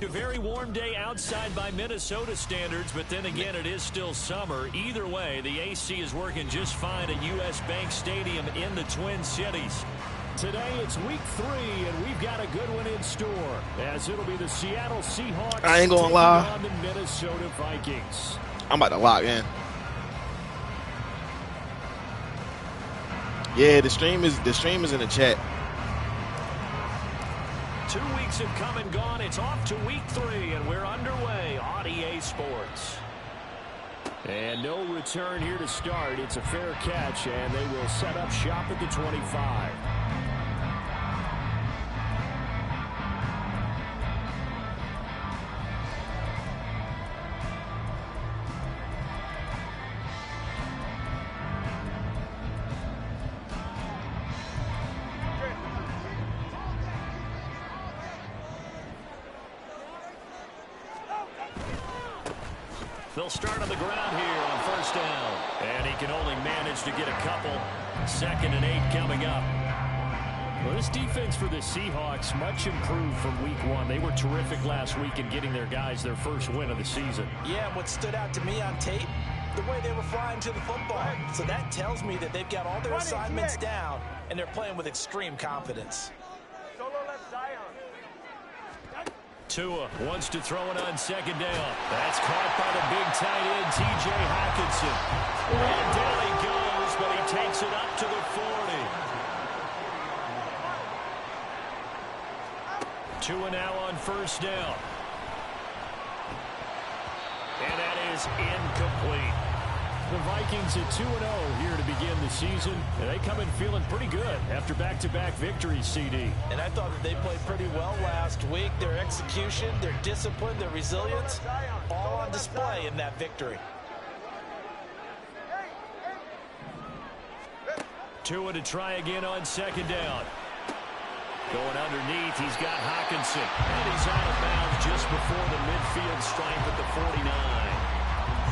A very warm day outside by Minnesota standards, but then again, it is still summer. Either way, the AC is working just fine at U.S. Bank Stadium in the Twin Cities. Today, it's week 3, and we've got a good one in store, as it'll be the Seattle Seahawks I ain't gonna lie. on the Minnesota Vikings. I'm about to lock in. Yeah, the stream is in the chat. 2 weeks have come and gone. It's off to week 3, and we're underway on EA Sports. And no return here to start. It's a fair catch, and they will set up shop at the 25. They'll start on the ground here on first down. And he can only manage to get a couple. 2nd and 8 coming up. Well, this defense for the Seahawks much improved from week 1. They were terrific last week in getting their guys their first win of the season. Yeah, and what stood out to me on tape, the way they were flying to the football. So that tells me that they've got all their assignments down, and they're playing with extreme confidence. Tua wants to throw it on 2nd down. That's caught by the big tight end, T.J. Hockenson. And down he goes, but he takes it up to the 40. Tua now on first down. And that is incomplete. The Vikings at 2-0 here to begin the season. And they come in feeling pretty good after back-to-back victories, CD. And I thought that they played pretty well last week. Their execution, their discipline, their resilience, all on display in that victory. Tua to try again on 2nd down. Going underneath, he's got Hockenson. And he's out of bounds just before the midfield stripe at the 49.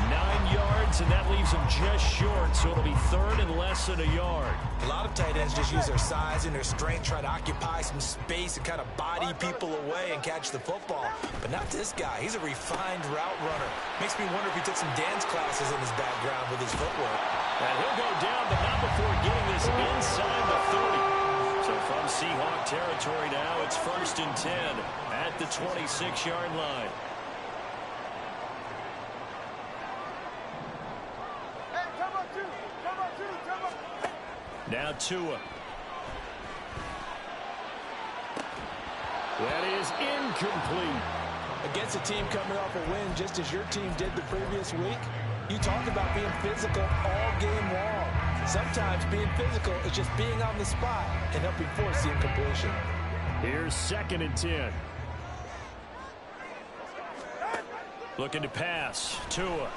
9 yards, and that leaves him just short, so it'll be 3rd and less than a yard. A lot of tight ends just use their size and their strength, try to occupy some space and kind of body people away and catch the football. But not this guy. He's a refined route runner. Makes me wonder if he took some dance classes in his background with his footwork. And he'll go down, but not before getting this inside the 30. So from Seahawk territory now, it's 1st and 10 at the 26-yard line. Now Tua. That is incomplete. Against a team coming off a win just as your team did the previous week, you talk about being physical all game long. Sometimes being physical is just being on the spot and helping force the incompletion. Here's 2nd and 10. Looking to pass. Tua.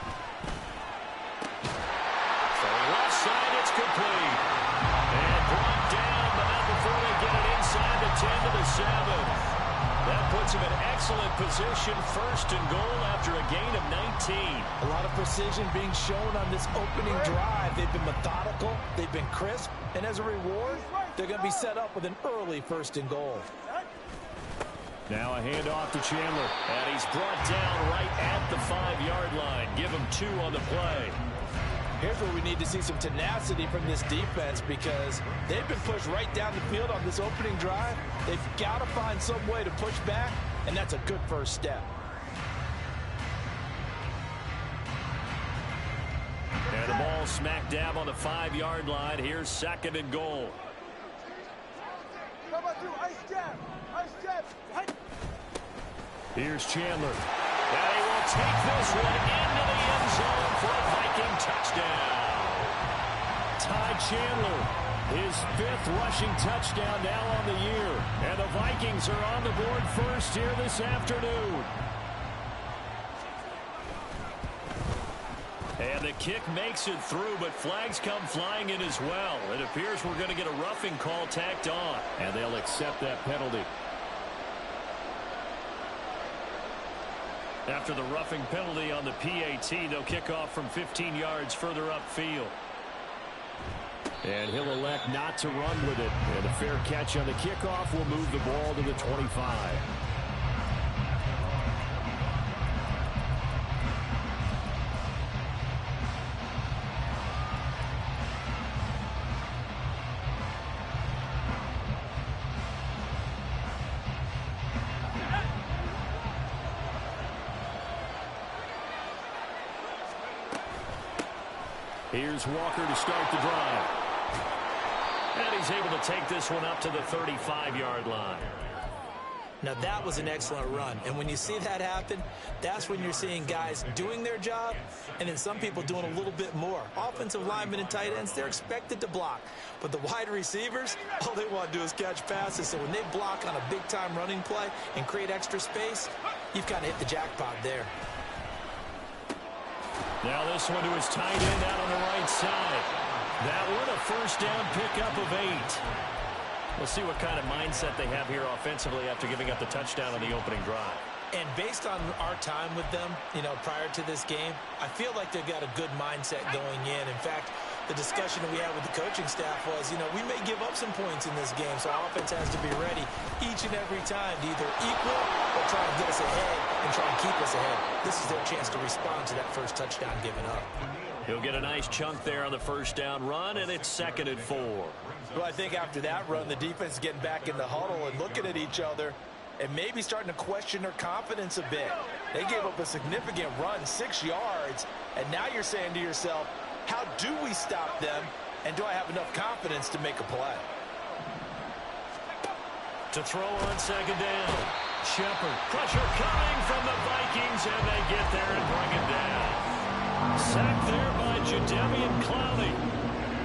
Left side, it's complete. And brought down, but not before they get it inside the 10 to the 7. That puts him in excellent position, 1st and goal after a gain of 19. A lot of precision being shown on this opening drive. They've been methodical, they've been crisp, and as a reward, they're going to be set up with an early 1st and goal. Now a handoff to Chandler, and he's brought down right at the 5-yard line. Give him 2 on the play. Here's where we need to see some tenacity from this defense because they've been pushed right down the field on this opening drive. They've got to find some way to push back, and that's a good first step. And the ball smack dab on the 5-yard line. Here's 2nd and goal. Here's Chandler. And he will take this one into the end zone for a Viking touchdown. Ty Chandler, his 5th rushing touchdown now on the year. And the Vikings are on the board first here this afternoon. And the kick makes it through, but flags come flying in as well. It appears we're going to get a roughing call tacked on, and they'll accept that penalty. After the roughing penalty on the PAT, they'll kick off from 15 yards further upfield. And he'll elect not to run with it. And a fair catch on the kickoff will move the ball to the 25. Here's Walker to start the drive. And he's able to take this one up to the 35-yard line. Now, that was an excellent run. And when you see that happen, that's when you're seeing guys doing their job and then some people doing a little bit more. Offensive linemen and tight ends, they're expected to block. But the wide receivers, all they want to do is catch passes. So when they block on a big-time running play and create extra space, you've kind of hit the jackpot there. Now this one to his tight end out on the right side. That one a first down pickup of 8. We'll see what kind of mindset they have here offensively after giving up the touchdown on the opening drive. And based on our time with them, prior to this game, I feel like they've got a good mindset going in. In fact, the discussion that we had with the coaching staff was, we may give up some points in this game, so our offense has to be ready each and every time to either equal or try to get us ahead and try and keep us ahead. This is their chance to respond to that first touchdown given up. He'll get a nice chunk there on the first down run, and it's 2nd and 4. Well, I think after that run, the defense is getting back in the huddle and looking at each other and maybe starting to question their confidence a bit. They gave up a significant run, 6 yards, and now you're saying to yourself, how do we stop them, and do I have enough confidence to make a play? To throw on 2nd down. Shepard. Pressure coming from the Vikings, and they get there and bring him down. Sacked there by Jadeveon Clowney.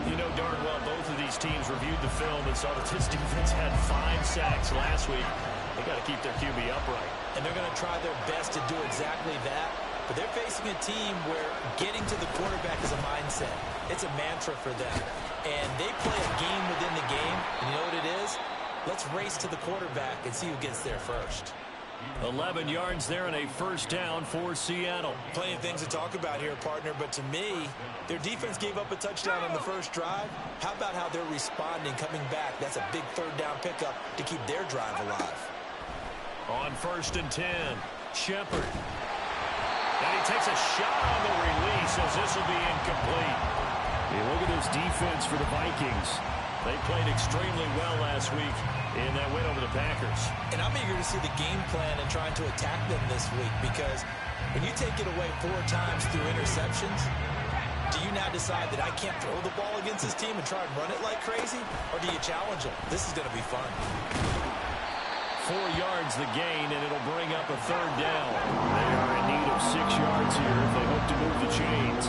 You know darn well both of these teams reviewed the film and saw that this defense had 5 sacks last week. They got to keep their QB upright. And they're going to try their best to do exactly that. But they're facing a team where getting to the quarterback is a mindset. It's a mantra for them. And they play a game within the game. And you know what it is? Let's race to the quarterback and see who gets there first. 11 yards there and a first down for Seattle. Plenty of things to talk about here, partner, but to me, their defense gave up a touchdown on the first drive. How about how they're responding, coming back? That's a big 3rd down pickup to keep their drive alive. On 1st and 10, Shepard. And he takes a shot on the release as this will be incomplete. Hey, look at this defense for the Vikings. They played extremely well last week in that win over the Packers. And I'm eager to see the game plan and trying to attack them this week, because when you take it away 4 times through interceptions, do you now decide that I can't throw the ball against this team and try and run it like crazy? Or do you challenge them? This is going to be fun. 4 yards the gain, and it'll bring up a 3rd down. They are in need of 6 yards here if they hope to move the chains.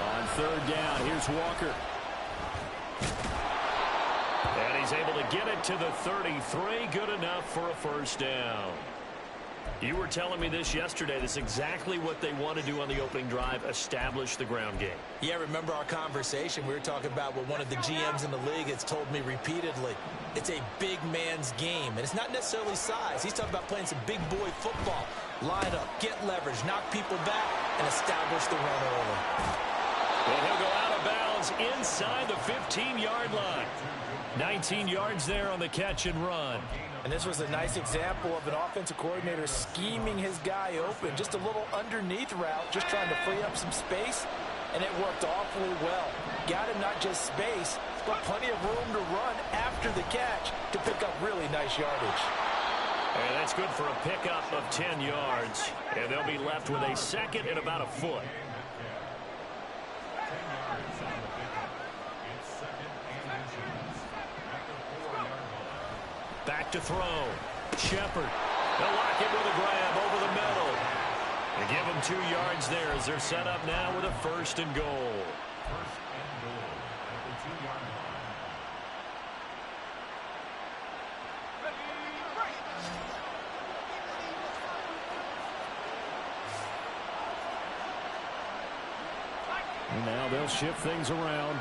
On 3rd down, here's Walker. And he's able to get it to the 33. Good enough for a first down. You were telling me this yesterday. This is exactly what they want to do on the opening drive, establish the ground game. Yeah, remember our conversation? We were talking about what one of the GMs in the league has told me repeatedly. It's a big man's game, and it's not necessarily size. He's talking about playing some big boy football. Line up, get leverage, knock people back, and establish the run early. And he'll go out of bounds inside the 15-yard line. 19 yards there on the catch and run. And this was a nice example of an offensive coordinator scheming his guy open. Just a little underneath route, just trying to free up some space, and it worked awfully well. Got him not just space, but plenty of room to run after the catch to pick up really nice yardage. And that's good for a pickup of 10 yards. And they'll be left with a 2nd and about a foot. Back to throw. Shepard. They'll lock it with a grab over the middle. They give him 2 yards there as they're set up now with a 1st and goal. And now they'll shift things around.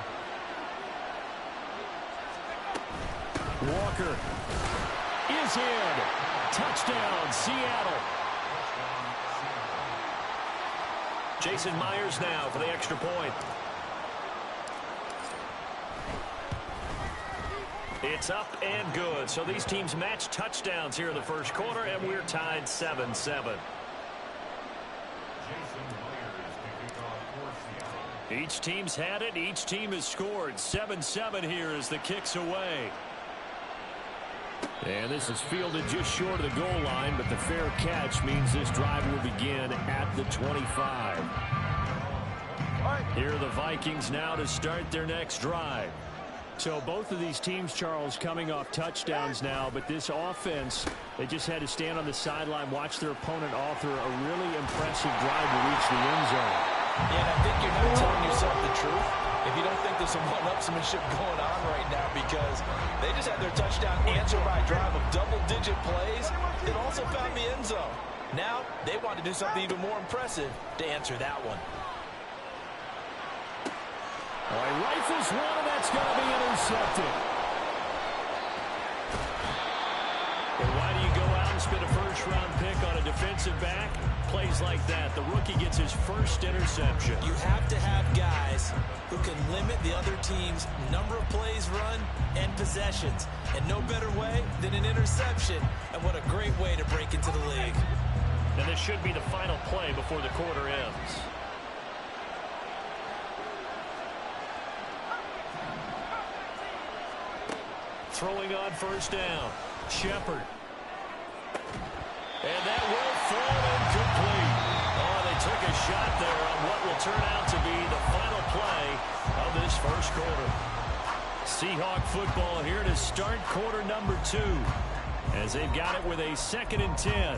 Walker is in. Touchdown, Seattle. Jason Myers now for the extra point. It's up and good. So these teams match touchdowns here in the first quarter, and we're tied 7-7. Each team's had it. Each team has scored. 7-7 here as the kick's away. And this is fielded just short of the goal line, but the fair catch means this drive will begin at the 25. Here are the Vikings now to start their next drive. So both of these teams, Charles, coming off touchdowns now, but this offense, they just had to stand on the sideline, watch their opponent author a really impressive drive to reach the end zone. Yeah, and I think you're not telling yourself the truth if you don't think there's some one-upsmanship going on right now, because they just had their touchdown answered by a drive of double-digit plays that also found the end zone. Now they want to do something even more impressive to answer that one. All right, rifles one, and that's going to be intercepted. But why do you go out and spend a first-round pick on a defensive back? Plays like that, the rookie gets his first interception. You have to have guys who can limit the other team's number of plays run and possessions. And no better way than an interception. And what a great way to break into the league. And this should be the final play before the quarter ends. Throwing on first down. Shepard. And that will fall incomplete. Oh, they took a shot there on what will turn out to be the final play of this first quarter. Seahawk football here to start quarter number 2, as they've got it with a 2nd and 10.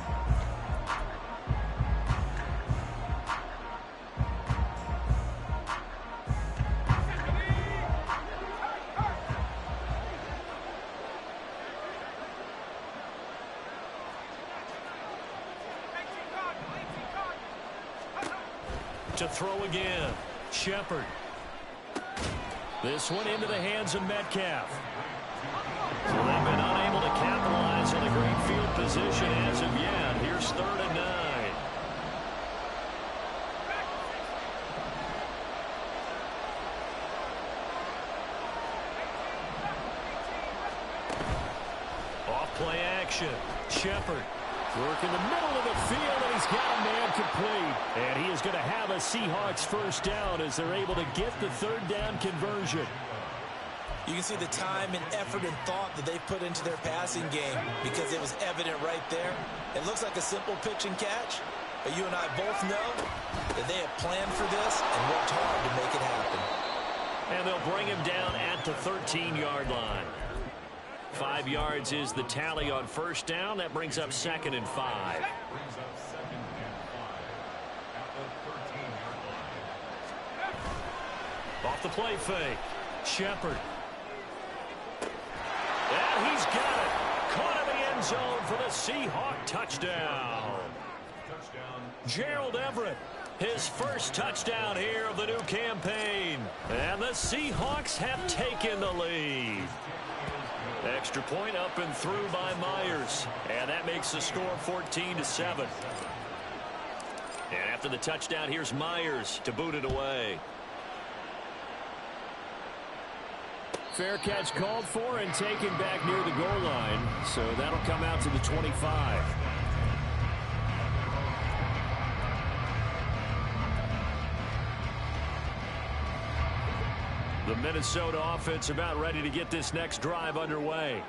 To throw again. Shepard. This one into the hands of Metcalf. So they've been unable to capitalize on a great field position as of yet. Here's 3rd and 9. Off play action. Shepard. Work in the middle of the field, and he's got a man complete. And he is going to have a Seahawks first down as they're able to get the 3rd down conversion. You can see the time and effort and thought that they put into their passing game, because it was evident right there. It looks like a simple pitch and catch, but you and I both know that they have planned for this and worked hard to make it happen. And they'll bring him down at the 13-yard line. 5 yards is the tally on first down. That brings up 2nd and 5. Off the play fake. Shepard. And he's got it. Caught in the end zone for the Seahawk touchdown. Gerald Everett, his first touchdown here of the new campaign. And the Seahawks have taken the lead. Extra point up and through by Myers. And that makes the score 14-7. And after the touchdown, here's Myers to boot it away. Fair catch called for and taken back near the goal line. So that'll come out to the 25. The Minnesota offense about ready to get this next drive underway.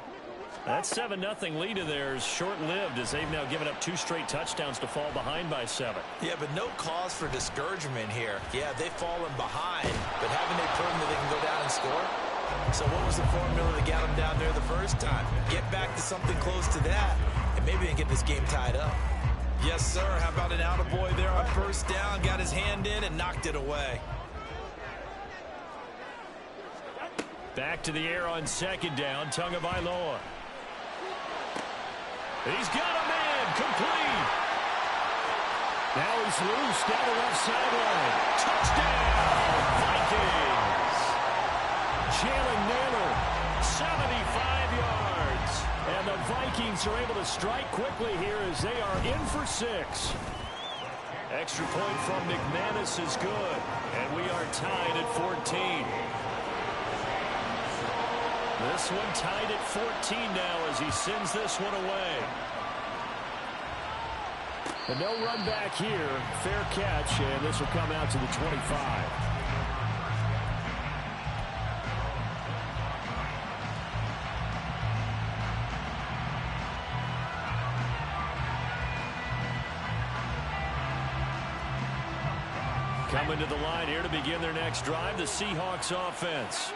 That 7-0 lead of theirs short-lived, as they've now given up 2 straight touchdowns to fall behind by 7. Yeah, but no cause for discouragement here. Yeah, they've fallen behind, but haven't they proven that they can go down and score? So what was the formula that got them down there the first time? Get back to something close to that, and maybe they can get this game tied up. Yes, sir. How about an attaboy there on first down? Got his hand in and knocked it away. Back to the air on 2nd down. Tagovailoa. He's got a man complete. Now he's loose down the left sideline. Touchdown, Vikings. Jalen Naylor, 75 yards. And the Vikings are able to strike quickly here as they are in for 6. Extra point from McManus is good. And we are tied at 14. This one tied at 14 now as he sends this one away. And no run back here. Fair catch, and this will come out to the 25. Coming to the line here to begin their next drive, the Seahawks offense.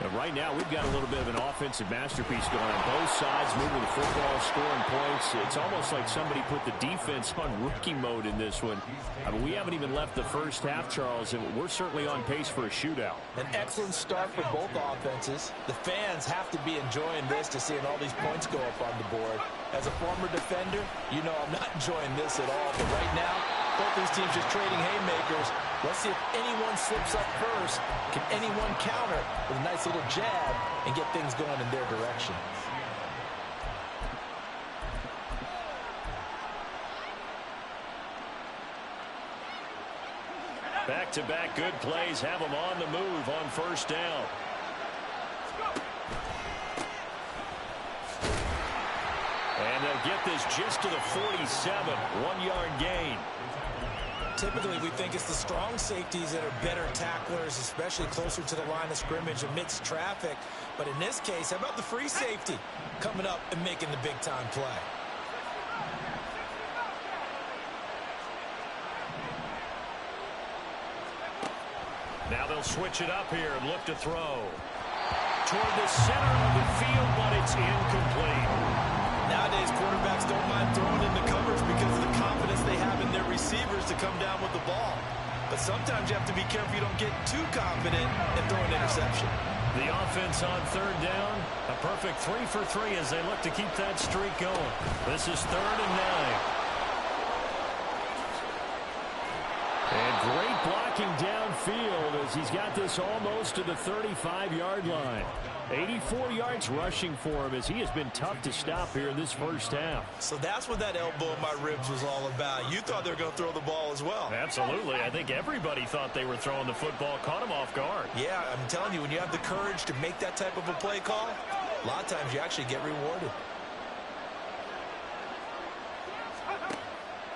And right now, we've got a little bit of an offensive masterpiece going on both sides, moving the football, scoring points. It's almost like somebody put the defense on rookie mode in this one. I mean, we haven't even left the first half, Charles, and we're certainly on pace for a shootout. An excellent start for both offenses. The fans have to be enjoying this to seeing all these points go up on the board. As a former defender, you know I'm not enjoying this at all. But right now, both these teams just trading haymakers. Let's see if anyone slips up first. Can anyone counter with a nice little jab and get things going in their direction? Back-to-back good plays have them on the move on first down. And they'll get this just to the 47, 1-yard gain. Typically, we think it's the strong safeties that are better tacklers, especially closer to the line of scrimmage amidst traffic. But in this case, how about the free safety coming up and making the big-time play? Now they'll switch it up here and look to throw. Toward the center of the field, but it's incomplete. Nowadays, quarterbacks don't mind throwing into coverage because of the confidence they have in their receivers to come down with the ball. But sometimes you have to be careful you don't get too confident and throw an interception. The offense on third down, a perfect 3 for 3 as they look to keep that streak going. This is 3rd and 9. And great blocking downfield as he's got this almost to the 35-yard line. 84 yards rushing for him as he has been tough to stop here in this first half. So that's what that elbow in my ribs was all about. You thought they were going to throw the ball as well. Absolutely. I think everybody thought they were throwing the football, caught him off guard. Yeah, I'm telling you, when you have the courage to make that type of a play call, a lot of times you actually get rewarded.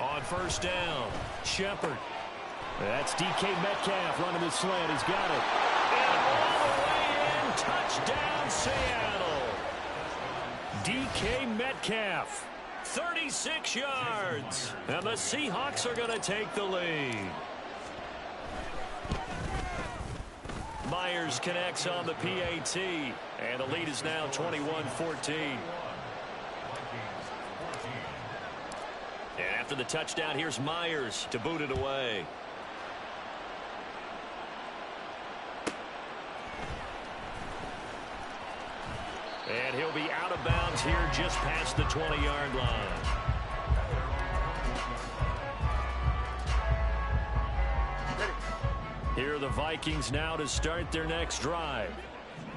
On first down, Shepard. That's DK Metcalf running the slant. He's got it. And all the way in. Touchdown, Seattle. DK Metcalf, 36 yards. And the Seahawks are going to take the lead. Myers connects on the PAT. And the lead is now 21-14. And after the touchdown, here's Myers to boot it away. And he'll be out of bounds here just past the 20-yard line. Here are the Vikings now to start their next drive.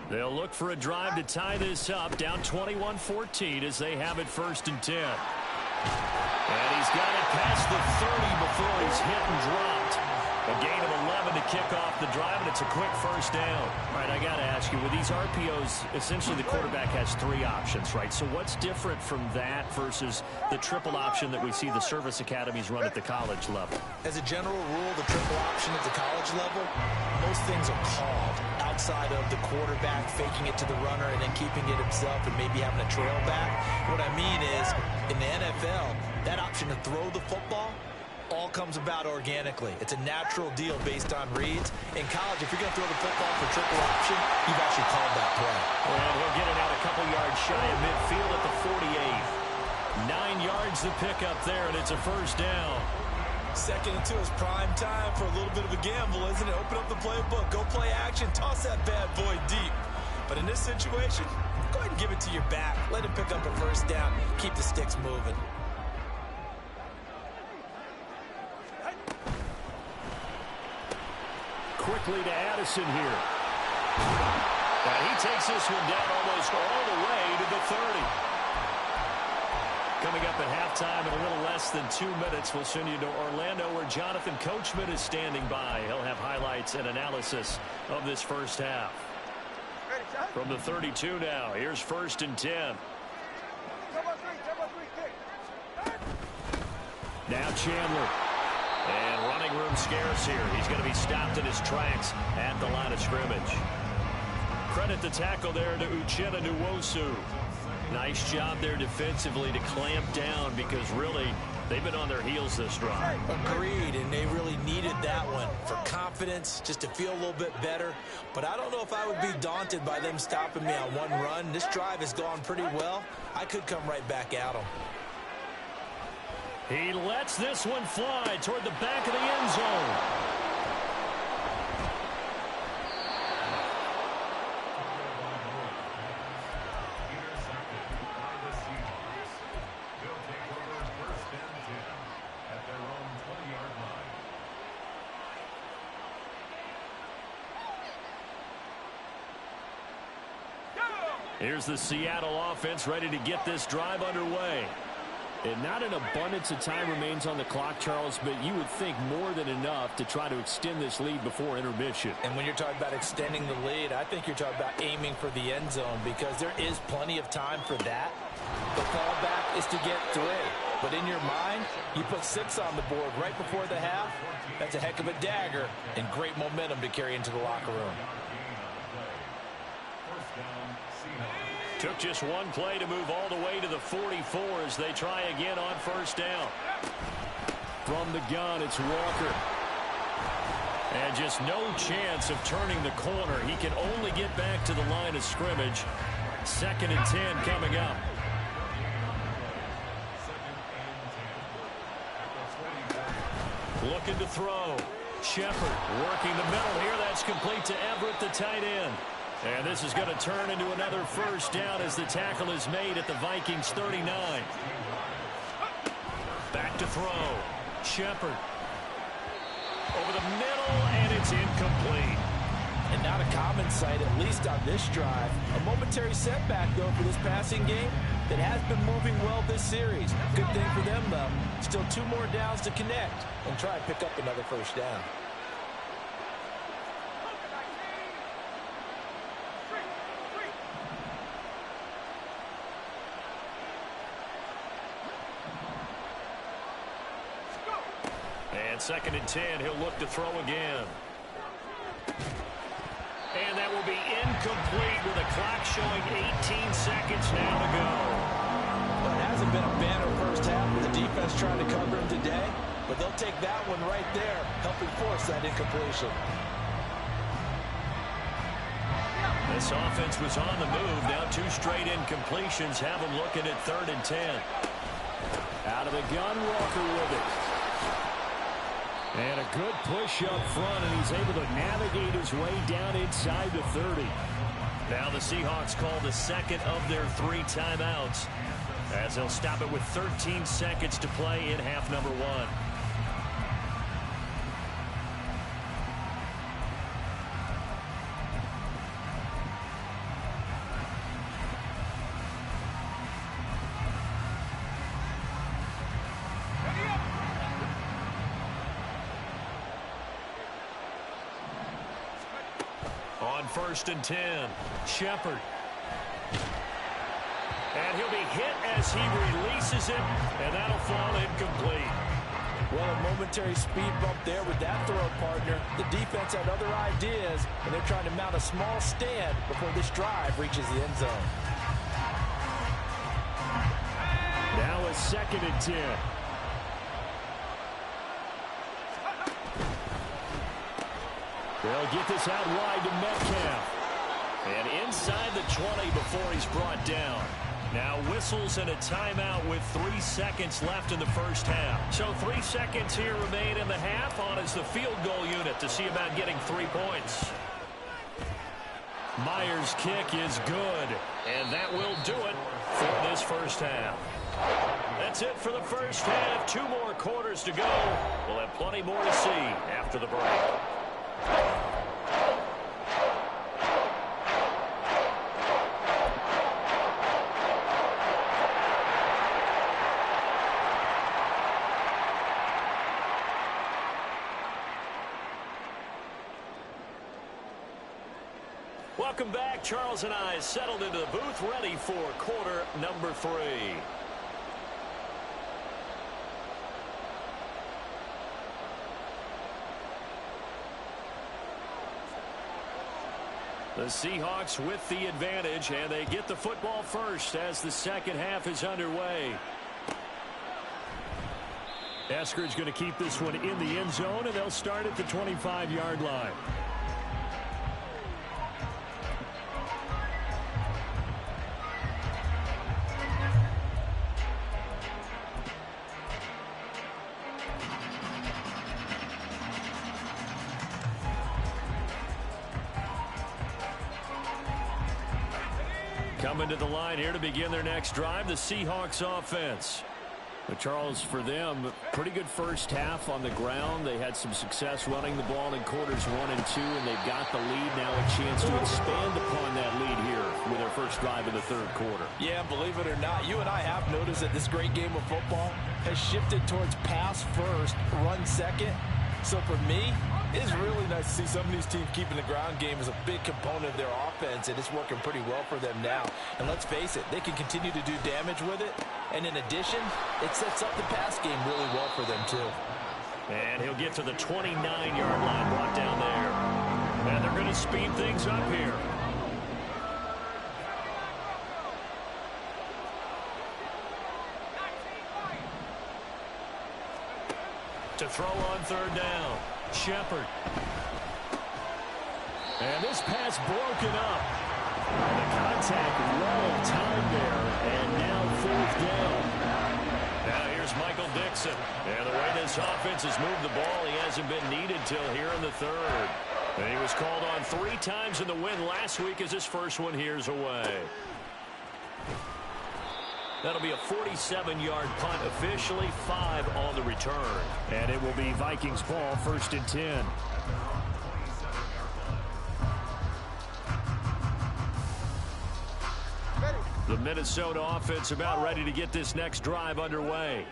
They'll look for a drive to tie this up, down 21-14 as they have it 1st and 10. And he's got it past the 30 before he's hit and dropped. A gain of 11 to kick off the drive, and it's a quick first down. All right, I got to ask you, with these RPOs, essentially the quarterback has 3 options, right? So what's different from that versus the triple option that we see the service academies run at the college level? As a general rule, the triple option at the college level, most things are called outside of the quarterback faking it to the runner and then keeping it himself and maybe having a trail back. What I mean is, in the NFL, that option to throw the football all comes about organically. It's a natural deal based on reads. In college, if you're going to throw the football for triple option, you've actually called that play. Well, he'll get it out a couple yards shy of midfield at the 48. 9 yards to pick up there, and it's a first down. 2nd and 2 is prime time for a little bit of a gamble, isn't it? Open up the playbook, go play action, toss that bad boy deep. But in this situation, go ahead and give it to your back. Let him pick up a first down. Keep the sticks moving. Quickly to Addison here. And he takes this one down almost all the way to the 30. Coming up at halftime in a little less than 2 minutes, we'll send you to Orlando where Jonathan Coachman is standing by. He'll have highlights and analysis of this first half. From the 32 now, here's 1st and 10. Now Chandler. And running room scarce here. He's going to be stopped in his tracks at the line of scrimmage. Credit the tackle there to Uchenna Nwosu. Nice job there defensively to clamp down because really they've been on their heels this drive. Agreed, and they really needed that one for confidence, just to feel a little bit better. But I don't know if I would be daunted by them stopping me on one run. This drive has gone pretty well. I could come right back at them. He lets this one fly toward the back of the end zone. Here's the Seattle offense ready to get this drive underway. And not an abundance of time remains on the clock, Charles, but you would think more than enough to try to extend this lead before intermission. And when you're talking about extending the lead, I think you're talking about aiming for the end zone because there is plenty of time for that. The fallback is to get 3. But in your mind, you put 6 on the board right before the half. That's a heck of a dagger and great momentum to carry into the locker room. Took just one play to move all the way to the 44 as they try again on first down. From the gun, it's Walker. And just no chance of turning the corner. He can only get back to the line of scrimmage. 2nd and 10 coming up. Looking to throw. Shepard working the middle here. That's complete to Everett, the tight end. And this is going to turn into another first down as the tackle is made at the Vikings 39. Back to throw. Shepard. Over the middle, and it's incomplete. And not a common sight, at least on this drive. A momentary setback, though, for this passing game that has been moving well this series. Good thing for them, though. Still 2 more downs to connect and try and pick up another first down. And 2nd and 10, he'll look to throw again. And that will be incomplete with a clock showing 18 seconds now to go. Well, it hasn't been a banner first half with the defense trying to cover him today, but they'll take that one right there, helping force that incompletion. This offense was on the move. Now 2 straight incompletions have them looking at 3rd and 10. Out of the gun, Walker with it. And a good push up front, and he's able to navigate his way down inside the 30. Now the Seahawks call the 2nd of their 3 timeouts as they'll stop it with 13 seconds to play in half number 1. On 1st and 10, Shepard. And he'll be hit as he releases it, and that'll fall incomplete. Well, a momentary speed bump there with that throw partner. The defense had other ideas, and they're trying to mount a small stand before this drive reaches the end zone. Now a 2nd and 10. They'll get this out wide to Metcalf. And inside the 20 before he's brought down. Now whistles and a timeout with 3 seconds left in the first half. So 3 seconds here remain in the half. On is the field goal unit to see about getting 3 points. Myers' kick is good. And that will do it for this first half. That's it for the first half. 2 more quarters to go. We'll have plenty more to see after the break. Welcome back. Charles and I settled into the booth ready for quarter number 3. The Seahawks with the advantage, and they get the football first as the second half is underway. Eskridge going to keep this one in the end zone, and they'll start at the 25-yard line. Coming to the line here to begin their next drive, the Seahawks offense. But Charles, for them, pretty good first half on the ground. They had some success running the ball in quarters 1 and 2, and they've got the lead now, a chance to expand upon that lead here with their first drive in the third quarter. Yeah, believe it or not, you and I have noticed that this great game of football has shifted towards pass first, run second. So for me, it's really nice to see some of these teams keeping the ground game as a big component of their offense, and it's working pretty well for them now. And let's face it, they can continue to do damage with it. And in addition, it sets up the pass game really well for them, too. And he'll get to the 29-yard line, brought down there. And they're going to speed things up here. To throw on third down, Shepard. And this pass broken up. And the contact well timed there, and now fourth down. Now here's Michael Dixon. And the way this offense has moved the ball, he hasn't been needed till here in the third. And he was called on 3 times in the win last week as his first one here's away. That'll be a 47-yard punt, officially 5 on the return. And it will be Vikings ball, 1st and 10. The Minnesota offense about ready to get this next drive underway.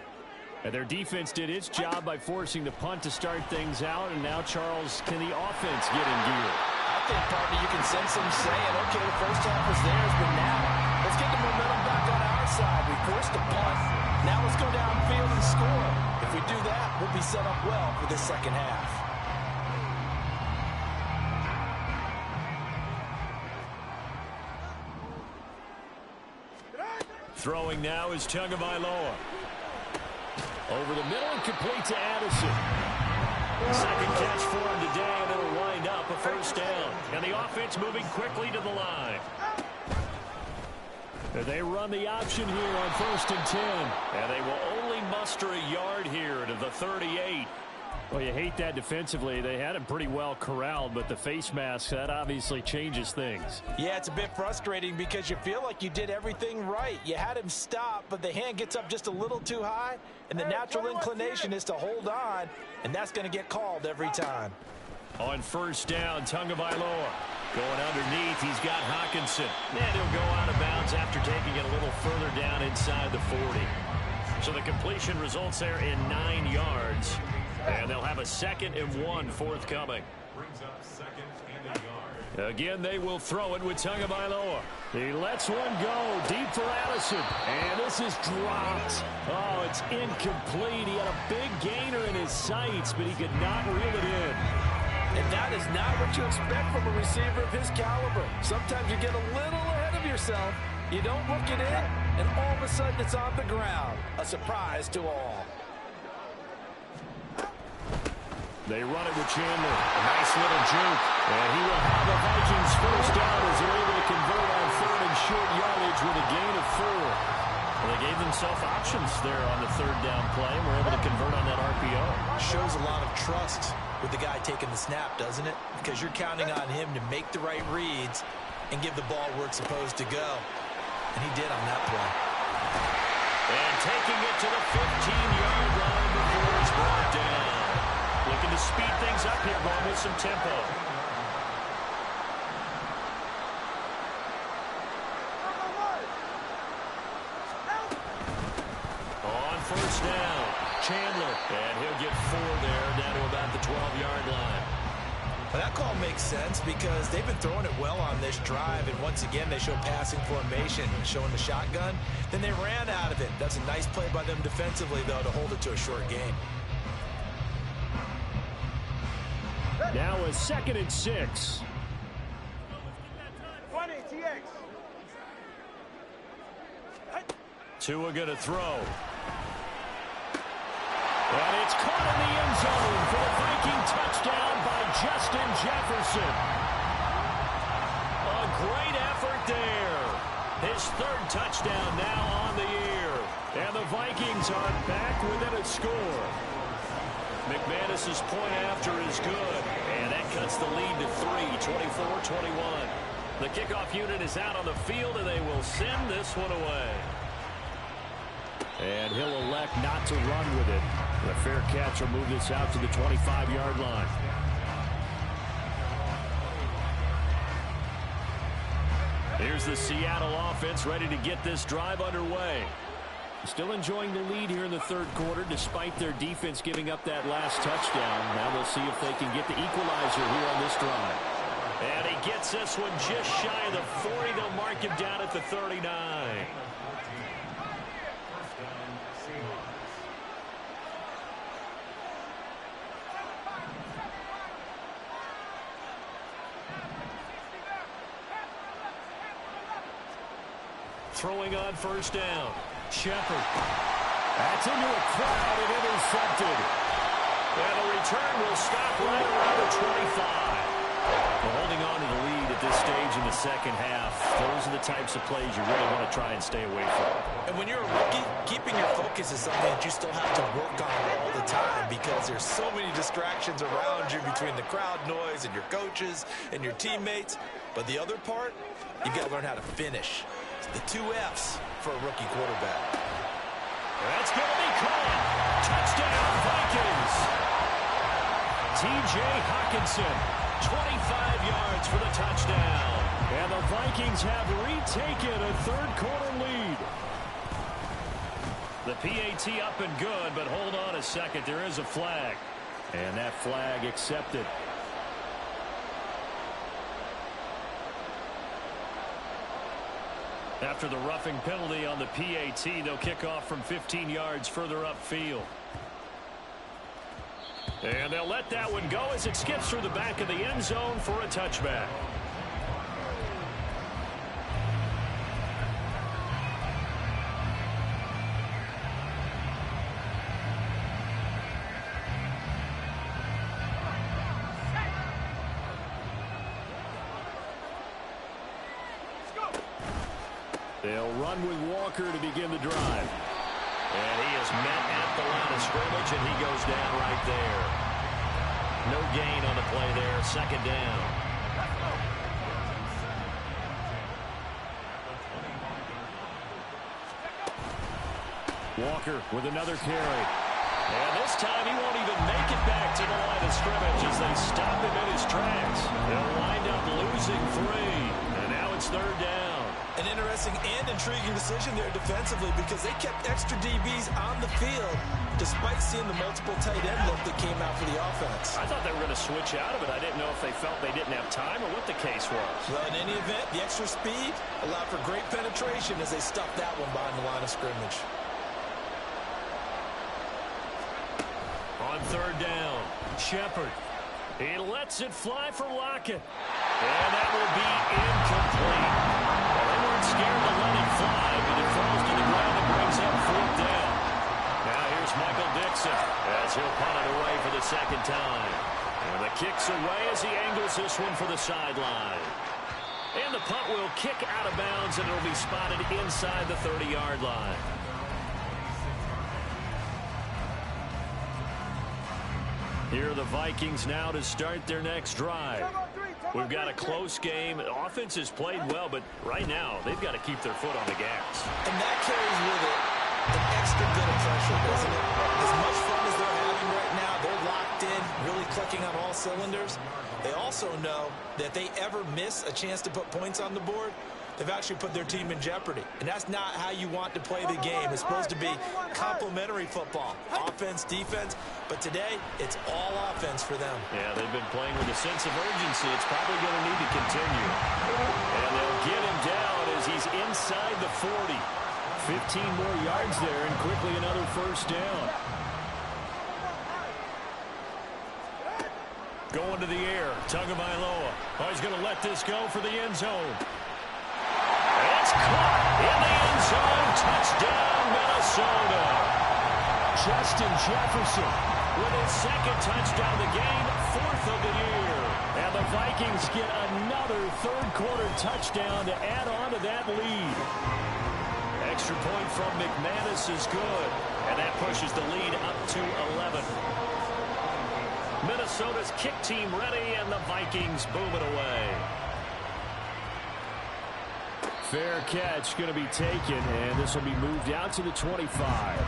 And their defense did its job by forcing the punt to start things out. And now, Charles, can the offense get in gear? I think, partner, you can sense them saying, okay, the first half was theirs, but now let's get the momentum back on our side. We forced the punt. Now let's go downfield and score. If we do that, we'll be set up well for this second half. Throwing now is Tagovailoa. Over the middle and complete to Addison. Second catch for him today, and it'll wind up a first down. And the offense moving quickly to the line. They run the option here on 1st and 10. And they will only muster a yard here to the 38. Well, you hate that defensively. They had him pretty well corralled, but the face mask, that obviously changes things. Yeah, it's a bit frustrating because you feel like you did everything right. You had him stop, but the hand gets up just a little too high, and the natural inclination is to hold on, and that's going to get called every time. On first down, Tagovailoa going underneath. He's got Hawkinson. And he'll go out of bounds after taking it a little further down inside the 40. So the completion results there in 9 yards. And they'll have a 2nd and 1 forthcoming. Again, they will throw it with Tagovailoa. He lets one go deep for Addison. And this is dropped. Oh, it's incomplete. He had a big gainer in his sights, but he could not reel it in. And that is not what you expect from a receiver of his caliber. Sometimes you get a little ahead of yourself. You don't look it in, and all of a sudden it's on the ground. A surprise to all. They run it with Chandler. A nice little juke. And he will have the Vikings first down as they're able to convert on 3rd and short yardage with a gain of 4. Well, they gave themselves options there on the 3rd down play and were able to convert on that RPO. Shows a lot of trust with the guy taking the snap, doesn't it? Because you're counting on him to make the right reads and give the ball where it's supposed to go. And he did on that play. And taking it to the 15-yard line before it's brought down. Looking to speed things up here, going with some tempo. On first down, Chandler. And he'll get 4 there, down to about the 12-yard line. Well, that call makes sense because they've been throwing it well on this drive, and once again they show passing formation, showing the shotgun. Then they ran out of it. That's a nice play by them defensively, though, to hold it to a short gain. Now a 2nd and 6. Tua going to throw. And it's caught in the end zone for the Viking touchdown by Justin Jefferson. A great effort there. His third touchdown now on the year. And the Vikings are back within a score. McManus's point after is good. And that cuts the lead to 3, 24-21. The kickoff unit is out on the field, and they will send this one away. And he'll elect not to run with it. A fair catch will move this out to the 25-yard line. Here's the Seattle offense ready to get this drive underway. Still enjoying the lead here in the third quarter despite their defense giving up that last touchdown. Now we'll see if they can get the equalizer here on this drive. And he gets this one just shy of the 40. They'll mark him down at the 39. Throwing on first down. Shepard. That's into a crowd and intercepted. And the return will stop right around the 25. Well, holding on to the lead at this stage in the second half, those are the types of plays you really want to try and stay away from. And when you're a rookie, keeping your focus is something that you still have to work on all the time because there's so many distractions around you between the crowd noise and your coaches and your teammates. But the other part, you've got to learn how to finish. The 2 F's for a rookie quarterback. That's going to be caught. Touchdown, Vikings. T.J. Hawkinson, 25 yards for the touchdown. And the Vikings have retaken a third-quarter lead. The PAT up and good, but hold on a second. There is a flag. And that flag accepted. After the roughing penalty on the PAT, they'll kick off from 15 yards further upfield. And they'll let that one go as it skips through the back of the end zone for a touchback. They'll run with Walker to begin the drive. And he is met at the line of scrimmage, and he goes down right there. No gain on the play there. Second down. Walker with another carry. And this time he won't even make it back to the line of scrimmage as they stop him in his tracks. They'll wind up losing 3. And now it's third down. An interesting and intriguing decision there defensively because they kept extra DBs on the field despite seeing the multiple tight end look that came out for the offense. I thought they were going to switch out of it. I didn't know if they felt they didn't have time or what the case was. Well, in any event, the extra speed allowed for great penetration as they stuffed that one behind the line of scrimmage. On third down, Shepard. He lets it fly for Lockett. And that will be incomplete. Well, they weren't scared to let it fly, but it falls to the ground and brings up fourth down. Now here's Michael Dixon as he'll punt it away for the second time. And the kick's away as he angles this one for the sideline. And the punt will kick out of bounds, and it'll be spotted inside the 30-yard line. Here are the Vikings now to start their next drive. We've got a close game. The offense has played well, but right now they've got to keep their foot on the gas. And that carries with it an extra bit of pressure, doesn't it? As much fun as they're having right now, they're locked in, really clicking on all cylinders. They also know that they ever miss a chance to put points on the board, they've actually put their team in jeopardy. And that's not how you want to play the game. It's supposed to be complementary football, offense, defense. But today, it's all offense for them. Yeah, they've been playing with a sense of urgency. It's probably going to need to continue. And they'll get him down as he's inside the 40. 15 more yards there and quickly another first down. Going to the air, Tagovailoa. Oh, he's going to let this go for the end zone. caught in the end zone. Touchdown, Minnesota. Justin Jefferson With his second touchdown of the game, 4th of the year. and the Vikings get another third-quarter touchdown to add on to that lead. Extra point from McManus is good, and that pushes the lead up to 11. Minnesota's kick team ready, and the Vikings boom it away. Fair catch going to be taken, and this will be moved out to the 25.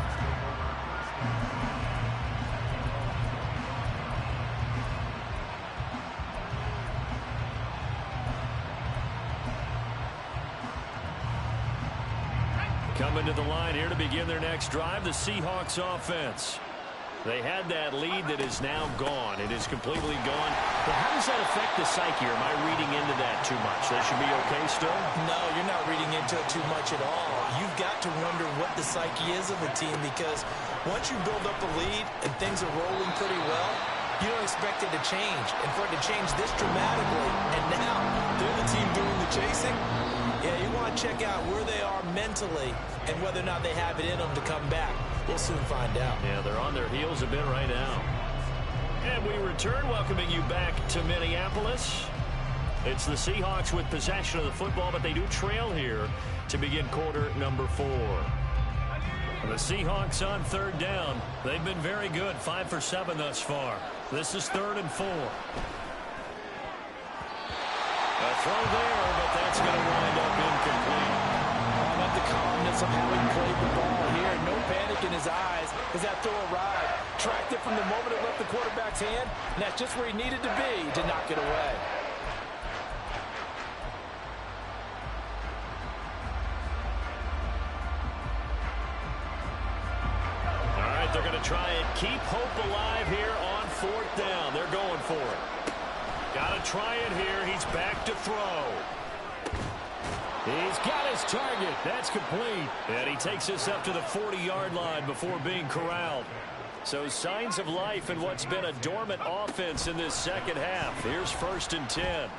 Coming to the line here to begin their next drive, the Seahawks offense. They had that lead that is now gone. It is completely gone. But how does that affect the psyche? Or am I reading into that too much? They should be okay still? No, you're not reading into it too much at all. You've got to wonder what the psyche is of the team, because once you build up a lead and things are rolling pretty well, you don't expect it to change. And for it to change this dramatically, and now they're the team doing the chasing, yeah, you want to check out where they are mentally and whether or not they have it in them to come back. We'll soon find out. Yeah, they're on their heels a bit right now. And we return, welcoming you back to Minneapolis. It's the Seahawks with possession of the football, but they do trail here to begin quarter number 4. The Seahawks on third down. They've been very good, 5 for 7 thus far. This is 3rd and 4. A throw there, but that's going to wind up incomplete. I love the calmness of how he played the ball here. No panic in his eyes as that throw arrived. Tracked it from the moment it left the quarterback's hand, and that's just where he needed to be to knock it away. All right, they're going to try and keep hope alive here on 4th down. They're going for it. Got to try it here. He's back to throw. He's got his target. That's complete. And he takes us up to the 40-yard line before being corralled. So signs of life in what's been a dormant offense in this second half. Here's 1st and 10. And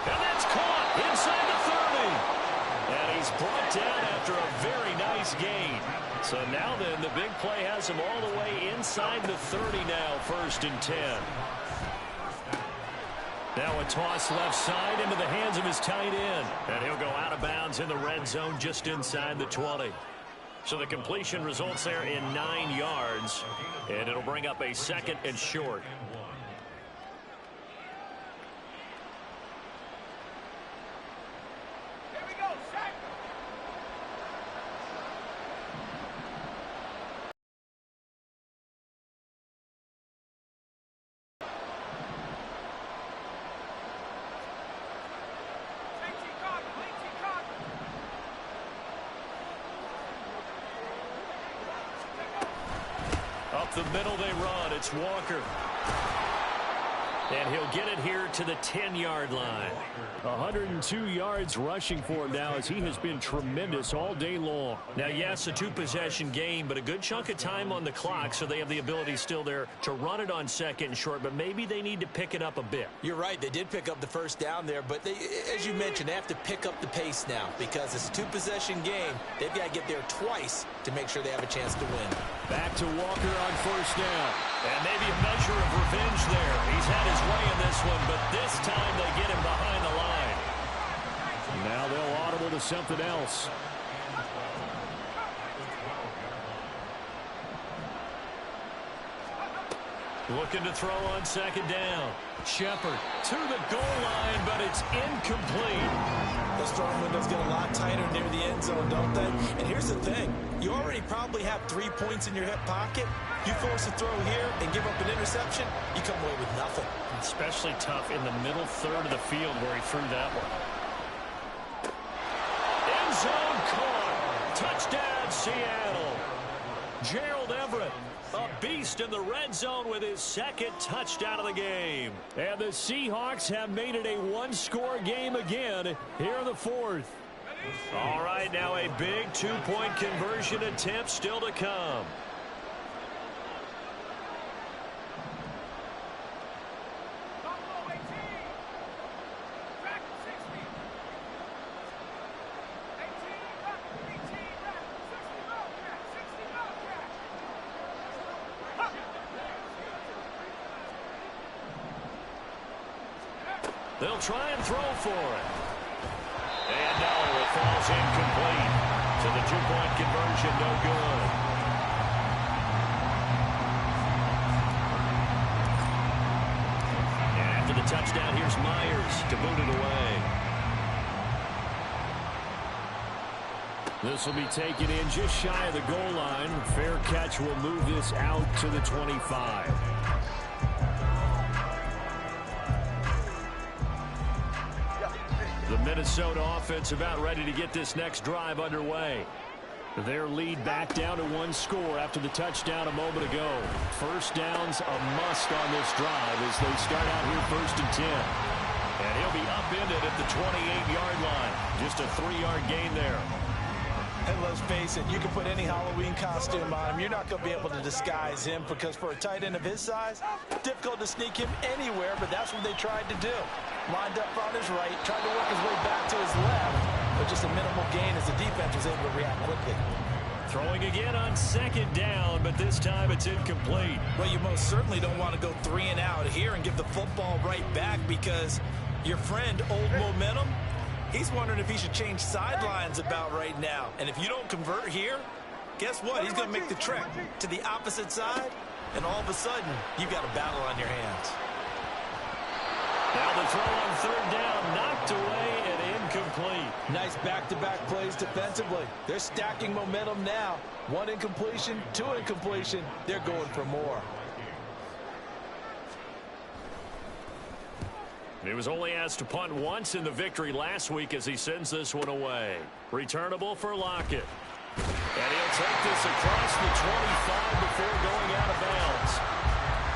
that's caught inside the 30. And he's brought down after a very nice gain. So now then, the big play has him all the way inside the 30 now, 1st and 10. Now a toss left side into the hands of his tight end. And he'll go out of bounds in the red zone just inside the 20. So the completion results there in 9 yards. And it'll bring up a 2nd and short. Up the middle they run. It's Walker. And he'll get it here to the 10-yard line. 102 yards rushing for him now, as he has been tremendous all day long. Now, yes, a 2-possession game, but a good chunk of time on the clock, so they have the ability still there to run it on 2nd and short, but maybe they need to pick it up a bit. You're right. They did pick up the 1st down there, but they, as you mentioned, they have to pick up the pace now because it's a 2-possession game. They've got to get there twice to make sure they have a chance to win. Back to Walker on 1st down. And maybe a measure of revenge there. He's had his way in this one, but this time they get him behind the line. Now they'll audible to something else. Looking to throw on 2nd down. Shepard to the goal line, but it's incomplete. Those throwing windows get a lot tighter near the end zone, don't they? And here's the thing. You already probably have 3 points in your hip pocket. You force a throw here and give up an interception, you come away with nothing. Especially tough in the middle third of the field where he threw that one. End zone caught. Touchdown, Seattle. Gerald Everett, a beast in the red zone with his 2nd touchdown of the game. And the Seahawks have made it a 1-score game again here in the 4th. All right, now a big 2-point conversion attempt still to come. They'll try and throw for it. And no, it falls incomplete. So the two-point conversion, no good. And after the touchdown, here's Myers to boot it away. This will be taken in just shy of the goal line. Fair catch will move this out to the 25. The Minnesota offense about ready to get this next drive underway. Their lead back down to one score after the touchdown a moment ago. First down's a must on this drive as they start out here 1st and 10. And he'll be upended at the 28-yard line. Just a 3-yard gain there. And let's face it, you can put any Halloween costume on him. You're not going to be able to disguise him because for a tight end of his size, difficult to sneak him anywhere, but that's what they tried to do. Lined up on his right, tried to work his way back to his left, but just a minimal gain as the defense was able to react quickly. Throwing again on 2nd down, but this time it's incomplete. Well, you most certainly don't want to go 3 and out here and give the football right back because your friend, Old Momentum, he's wondering if he should change sidelines about right now. And if you don't convert here, guess what? He's going to make the trek to the opposite side, and all of a sudden, you've got a battle on your hands. Now the throw on 3rd down, knocked away and incomplete. Nice back-to-back plays defensively. They're stacking momentum now. 1 incompletion, 2 incompletion. They're going for more. He was only asked to punt once in the victory last week as he sends this one away. Returnable for Lockett. And he'll take this across the 25 before going out of bounds.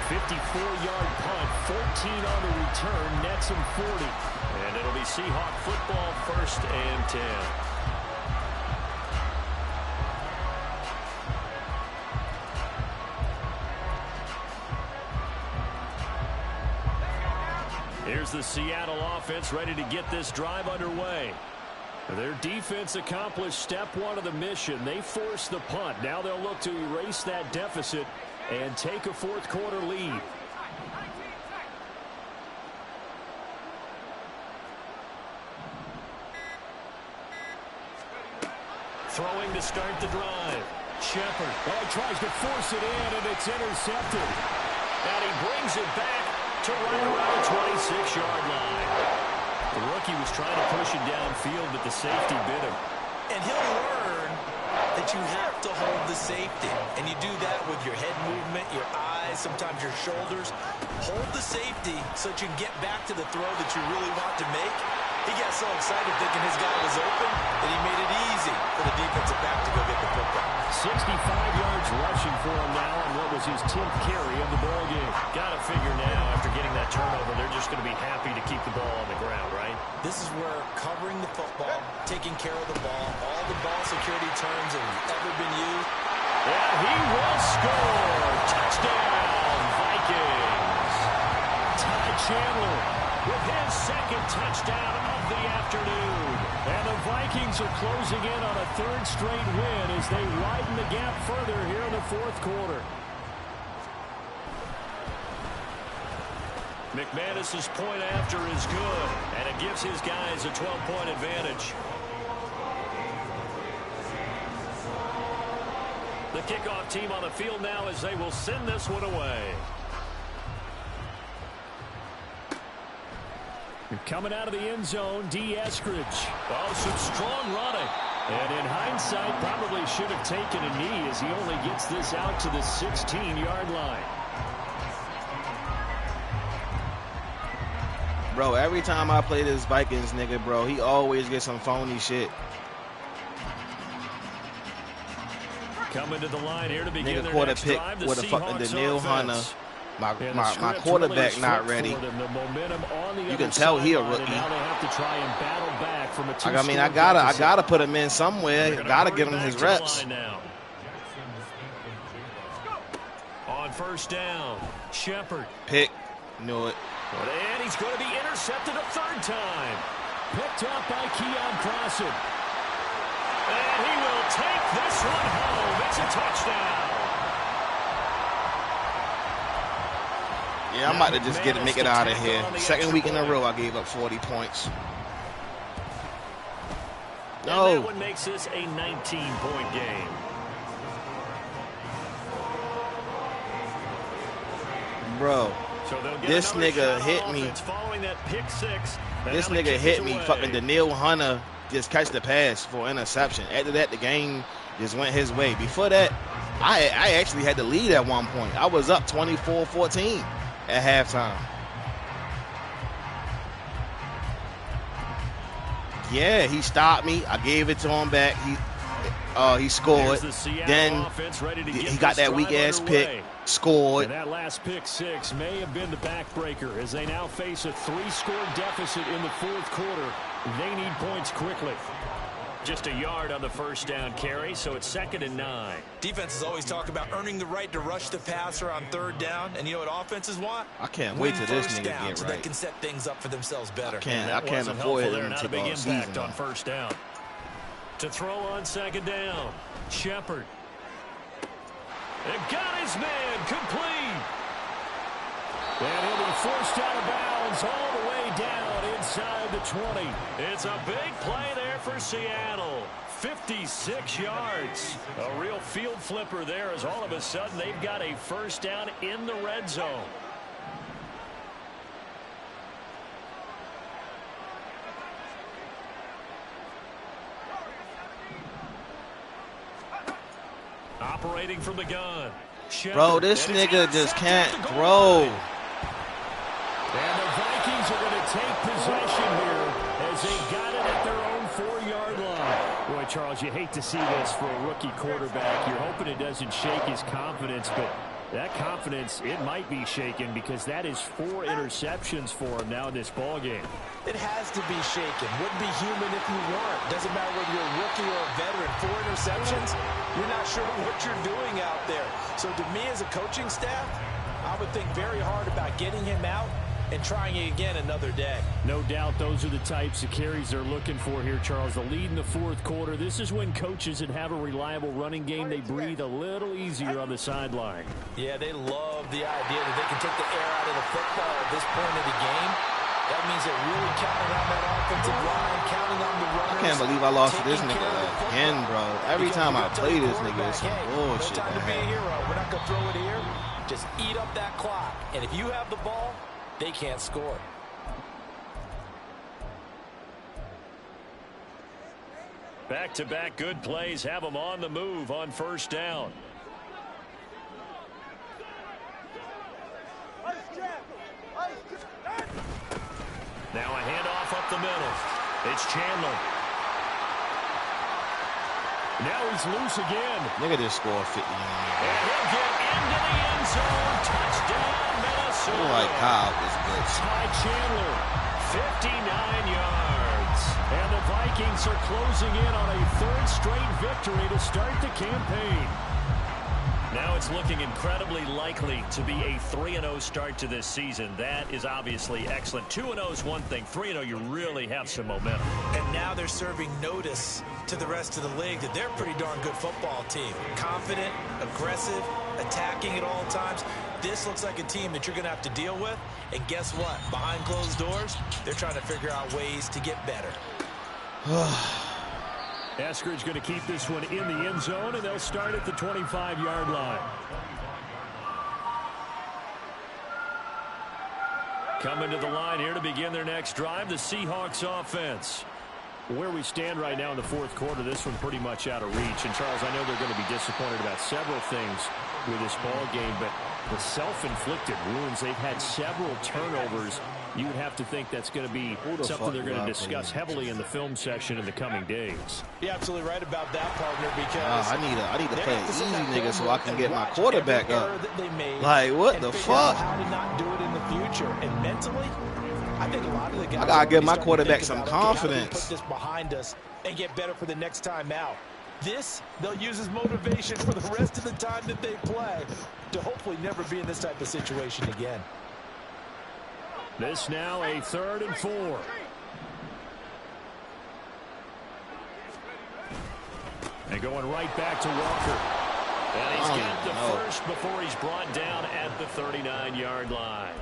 54-yard punt, 14 on the return, nets him 40. And it'll be Seahawk football 1st and 10. Here's the Seattle offense ready to get this drive underway. Their defense accomplished step 1 of the mission. They forced the punt. Now they'll look to erase that deficit and take a 4th quarter lead. Throwing to start the drive. Shepard. Oh, he tries to force it in, and it's intercepted. And he brings it back to right around the 26-yard line. The rookie was trying to push it downfield, but the safety bit him. And he'll learn that you have to hold the safety. And you do that with your head movement, your eyes, sometimes your shoulders. Hold the safety so that you can get back to the throw that you really want to make. He got so excited thinking his guy was open that he made it easy for the defensive back to go get the football. 65 yards rushing for him now on what was his 10th carry of the ball game. Got to figure now, after getting that turnover, they're just going to be happy to keep the ball on the ground, right? This is where covering the football, taking care of the ball, all the ball security terms have ever been used. And he will score. Touchdown, Vikings. Ty Chandler with his 2nd touchdown of the afternoon. And the Vikings are closing in on a 3rd straight win as they widen the gap further here in the 4th quarter. McManus's point after is good, and it gives his guys a 12-point advantage. The kickoff team on the field now as they will send this one away. Coming out of the end zone, D. Eskridge. Oh, some strong running. And in hindsight, probably should have taken a knee as he only gets this out to the 16-yard line. Bro, every time I play this Vikings nigga, bro, he always gets some phony shit. Coming to the line here to begin Nigga their caught a next pick drive, with a fucking Daniil Hunter. My script quarterback really not ready. You can tell he a rookie. Now they have to try and battle back from a I mean, I gotta put him in somewhere. Gotta give him his reps. On 1st down, Shepard. Pick, knew it. And he's going to be intercepted a 3rd time. Picked up by Keon Crossen. And he will take this one home. It's a touchdown. Yeah, I'm about to just make it out of here. Second week in a row, I gave up 40 points. No. And that one makes this a 19-point game. Bro, So this nigga hit me. This nigga hit me. Fucking Daniil Hunter just catch the pass for interception. After that, the game just went his way. Before that, I actually had the lead at one point. I was up 24-14 at halftime. Yeah, he stopped me. I gave it to him back. He scored. Then he got that weak ass pick. Scored. And that last pick six may have been the backbreaker as they now face a 3-score deficit in the fourth quarter. They need points quickly. Just a yard on the first down carry, so it's 2nd and 9. Defenses always talk about earning the right to rush the passer on 3rd down, and you know what offenses want? I can't wait till this nigga get so right. They can set things up for themselves better. I can't afford him to go season on first down. To throw on 2nd down, Shepard. They've got his man complete. And he'll be forced out of bounds all the way down inside the 20. It's a big play there for Seattle. 56 yards. A real field flipper there as all of a sudden they've got a first down in the red zone. Operating from the gun. Bro, this nigga just can't throw. And the Vikings are going to take possession here as they got it at their own 4-yard line. Boy, Charles, you hate to see this for a rookie quarterback. You're hoping it doesn't shake his confidence, but that confidence, it might be shaken because that is 4 interceptions for him now in this ball game. It has to be shaken. Wouldn't be human if you weren't. Doesn't matter whether you're a rookie or a veteran. 4 interceptions, you're not sure what you're doing out there. So to me as a coaching staff, I would think very hard about getting him out and trying it again another day. No doubt those are the types of carries they're looking for here, Charles. The lead in the fourth quarter. This is when coaches that have a reliable running game, they breathe a little easier on the sideline. Yeah, they love the idea that they can take the air out of the football at this point of the game. That means they're really counting on that offensive line, counting on the runners. I can't believe I lost to this nigga again, bro. Every time I play this nigga, it's some bullshit. No time to be a hero. We're not going to throw it here. Just eat up that clock. And if you have the ball, they can't score. Back-to-back good plays have them on the move on first down. Now a handoff up the middle. It's Chandler. Now he's loose again. Nigga just scored 50. And he'll get into the end zone. Touchdown, Minnesota. Oh my God, this bitch. Ty Chandler, 59 yards. And the Vikings are closing in on a 3rd straight victory to start the campaign. Now it's looking incredibly likely to be a 3-0 start to this season. That is obviously excellent. 2-0 is one thing. 3-0, you really have some momentum. And now they're serving notice to the rest of the league that they're a pretty darn good football team. Confident, aggressive, attacking at all times. This looks like a team that you're going to have to deal with. And guess what? Behind closed doors, they're trying to figure out ways to get better. Eskridge going to keep this one in the end zone, and they'll start at the 25-yard line. Coming to the line here to begin their next drive, the Seahawks offense. Where we stand right now in the fourth quarter, this one pretty much out of reach. And, Charles, I know they're going to be disappointed about several things with this ball game, but the self-inflicted wounds, they've had several turnovers. You would have to think that's going to be something they're going to discuss heavily in the film session in the coming days. You're absolutely right about that, partner, because I need to play an easy nigga so I can get my quarterback up. Like, what the fuck? How to not do it in the future. And mentally, I think a lot of the guys I gotta give my quarterback some confidence. Put this behind us and get better for the next time out. This, they'll use as motivation for the rest of the time that they play to hopefully never be in this type of situation again. This now a 3rd and 4. And going right back to Walker. And he's got the first before he's brought down at the 39-yard line.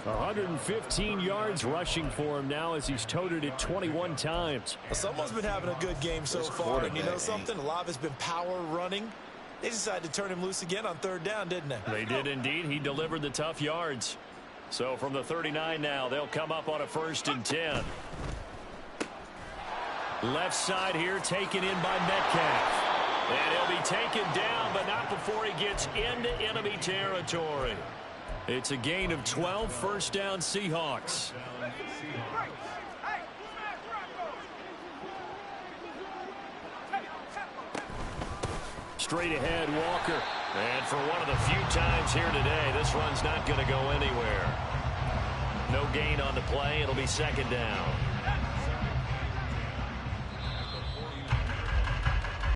115 yards rushing for him now as he's toted it 21 times. Well, someone's been having a good game so far, and you know something? A lot of it's been power running. They decided to turn him loose again on third down, didn't they? They did indeed. He delivered the tough yards. So from the 39 now, they'll come up on a 1st and 10. Left side here taken in by Metcalf. And he'll be taken down, but not before he gets into enemy territory. It's a gain of 12, 1st down Seahawks. Straight ahead, Walker. And for one of the few times here today, this run's not going to go anywhere. No gain on the play. It'll be 2nd down.